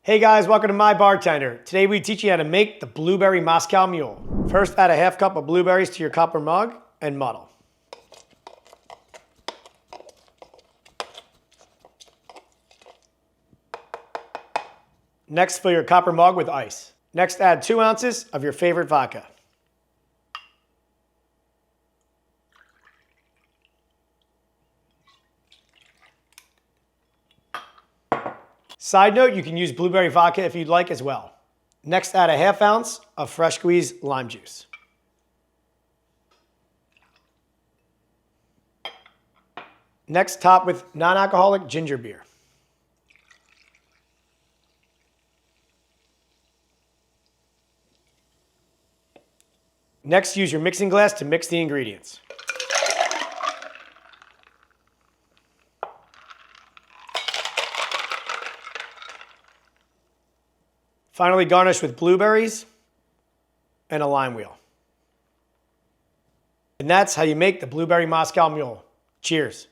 Hey guys, welcome to Mybartender. Today we teach you how to make the Blueberry Moscow Mule. First, add a half cup of blueberries to your copper mug and muddle. Next, fill your copper mug with ice. Next, add 2 ounces of your favorite vodka. Side note, you can use blueberry vodka if you'd like as well. Next, add a ½ ounce of fresh squeezed lime juice. Next, top with non-alcoholic ginger beer. Next, use your mixing glass to mix the ingredients. Finally, garnish with blueberries and a lime wheel. And that's how you make the Blueberry Moscow Mule. Cheers.